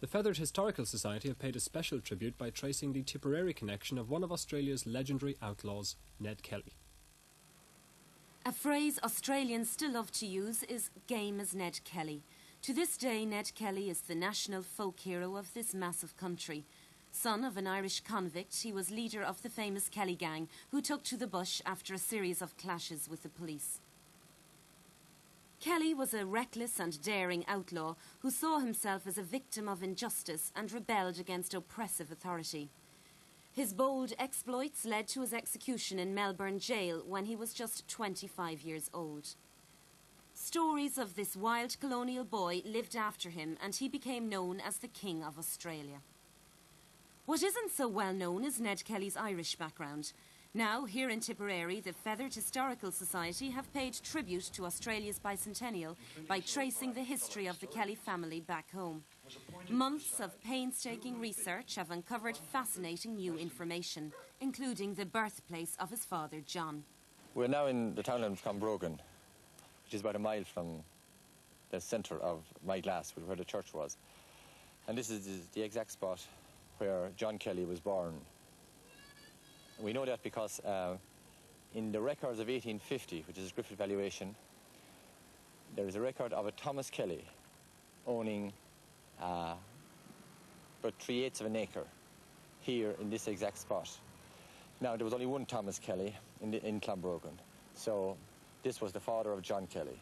The Feathered Historical Society have paid a special tribute by tracing the Tipperary connection of one of Australia's legendary outlaws, Ned Kelly. A phrase Australians still love to use is game as Ned Kelly. To this day, Ned Kelly is the national folk hero of this massive country. Son of an Irish convict, he was leader of the famous Kelly gang, who took to the bush after a series of clashes with the police. Kelly was a reckless and daring outlaw who saw himself as a victim of injustice and rebelled against oppressive authority. His bold exploits led to his execution in Melbourne jail when he was just 25 years old. Stories of this wild colonial boy lived after him, and he became known as the King of Australia. What isn't so well known is Ned Kelly's Irish background. Now, here in Tipperary, the Feathered Historical Society have paid tribute to Australia's bicentennial by tracing the history of the Kelly family back home. Months of painstaking research have uncovered fascinating new information, including the birthplace of his father, John. We're now in the townland of Clonbrogan, which is about a mile from the centre of Moyglass, where the church was. And this is the exact spot where John Kelly was born. We know that because in the records of 1850, which is a Griffith valuation, there is a record of a Thomas Kelly owning about 3/8 of an acre here in this exact spot. Now, there was only one Thomas Kelly in Clonbrogan, so this was the father of John Kelly.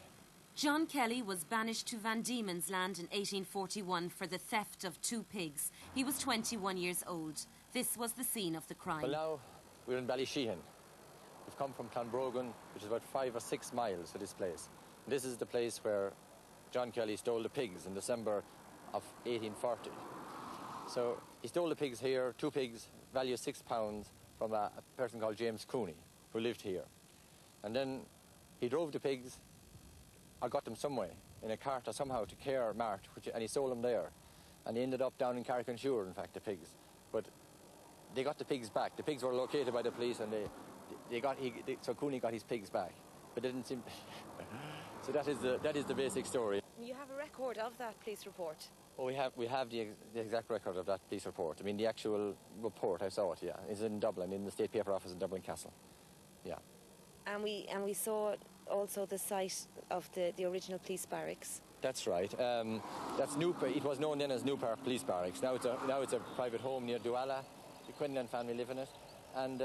John Kelly was banished to Van Diemen's Land in 1841 for the theft of 2 pigs. He was 21 years old. This was the scene of the crime. Well, now we're in Ballysheehan. We've come from Clonbrogan, which is about 5 or 6 miles to this place. This is the place where John Kelly stole the pigs in December of 1840. So he stole the pigs here, 2 pigs, value £6, from a person called James Cooney, who lived here. And then he drove the pigs, or got them some way, in a cart or somehow to Care Mart, and he sold them there. And he ended up down in Carrick-on-Suir, in fact, the pigs. But they got the pigs back. The pigs were located by the police, and so Cooney got his pigs back. But it didn't seem... So that is the basic story. You have a record of that police report? Oh, we have the exact record of that police report. I mean, the actual report, I saw it, yeah. It's in Dublin, in the State Paper Office in Dublin Castle. Yeah. And we saw also the site of the original police barracks. That's right. That's it was known then as New Park Police Barracks. Now it's a private home near Dualla. The Quinlan family live in it, and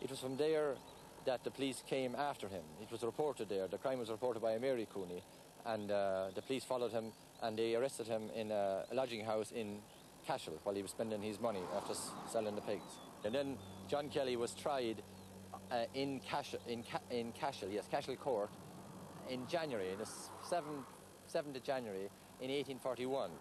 it was from there that the police came after him. It was reported there. The crime was reported by a Mary Cooney, and the police followed him, and they arrested him in a lodging house in Cashel while he was spending his money after selling the pigs. And then John Kelly was tried in Cashel Court, in January, the 7th of January in 1841.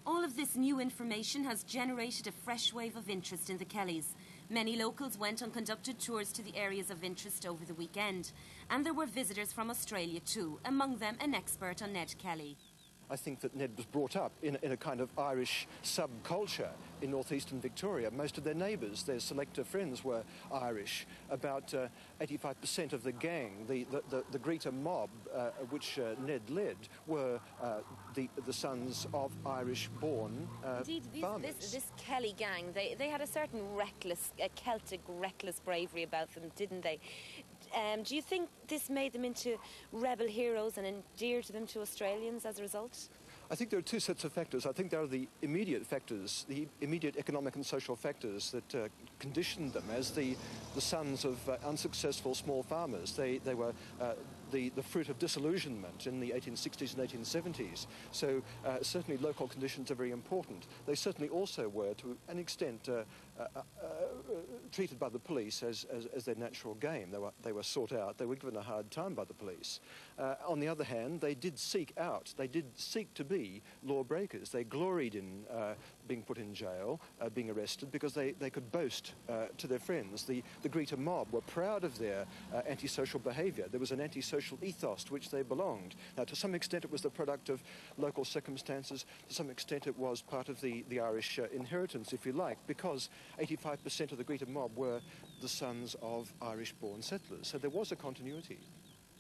All of this new information has generated a fresh wave of interest in the Kellys. Many locals went on conducted tours to the areas of interest over the weekend. And there were visitors from Australia too, among them an expert on Ned Kelly. I think that Ned was brought up in a kind of Irish subculture in northeastern Victoria. Most of their neighbours, their selector friends, were Irish. About 85% of the gang, the Greeter mob, which Ned led, were the sons of Irish-born farmers. This Kelly gang, they had a certain Celtic reckless bravery about them, didn't they? Do you think this made them into rebel heroes and endeared them to Australians as a result? I think there are 2 sets of factors. I think there are the immediate factors, the immediate economic and social factors that conditioned them as the sons of unsuccessful small farmers. They were the fruit of disillusionment in the 1860s and 1870s. So certainly local conditions are very important. They certainly also were, to an extent, treated by the police as their natural game. They were sought out. They were given a hard time by the police. On the other hand, they did seek to be lawbreakers. They gloried in being put in jail, being arrested, because they could boast to their friends. The Greeter mob were proud of their antisocial behaviour. There was an antisocial ethos to which they belonged. Now, to some extent, it was the product of local circumstances. To some extent, it was part of the Irish inheritance, if you like, because 85% of the Greeter mob were the sons of Irish-born settlers. So there was a continuity.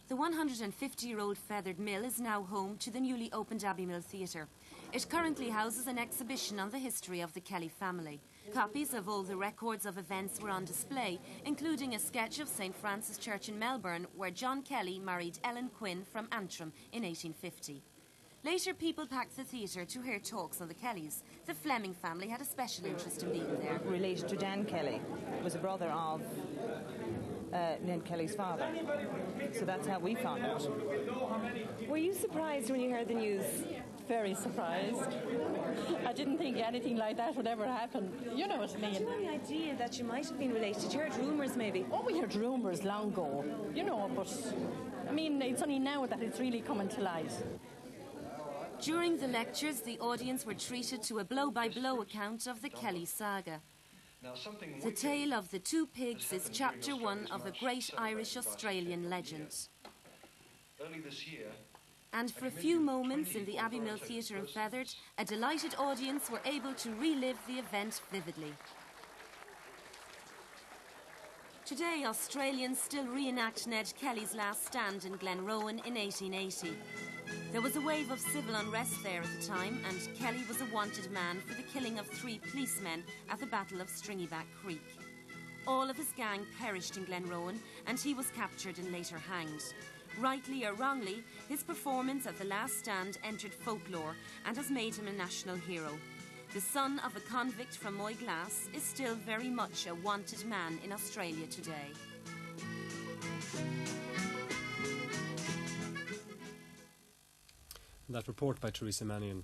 The 150-year-old Feathered Mill is now home to the newly opened Abbey Mill Theatre. It currently houses an exhibition on the history of the Kelly family. Copies of all the records of events were on display, including a sketch of St Francis Church in Melbourne, where John Kelly married Ellen Quinn from Antrim in 1850. Later, people packed the theatre to hear talks on the Kellys. The Fleming family had a special interest in being there. Related to Dan Kelly, was a brother of Ned Kelly's father. So that's how we found out. Were you surprised when you heard the news? Very surprised. I didn't think anything like that would ever happen. You know what I mean? Did you have any idea that you might have been related? You heard rumours, maybe? Oh, we heard rumours long ago, you know, but I mean, it's only now that it's really coming to light. During the lectures, the audience were treated to a blow-by-blow account of the Kelly saga. The tale of the two pigs is chapter 1 of a great Irish-Australian legend. Early this year, And for a few moments in the Abbey Mill Theatre in Feathered, a delighted audience were able to relive the event vividly. Today, Australians still reenact Ned Kelly's last stand in Glenrowan in 1880. There was a wave of civil unrest there at the time, and Kelly was a wanted man for the killing of 3 policemen at the Battle of Stringyback Creek. All of his gang perished in Glenrowan, and he was captured and later hanged. Rightly or wrongly, his performance at the last stand entered folklore and has made him a national hero. The son of a convict from Moyglass is still very much a wanted man in Australia today. That report by Teresa Mannion.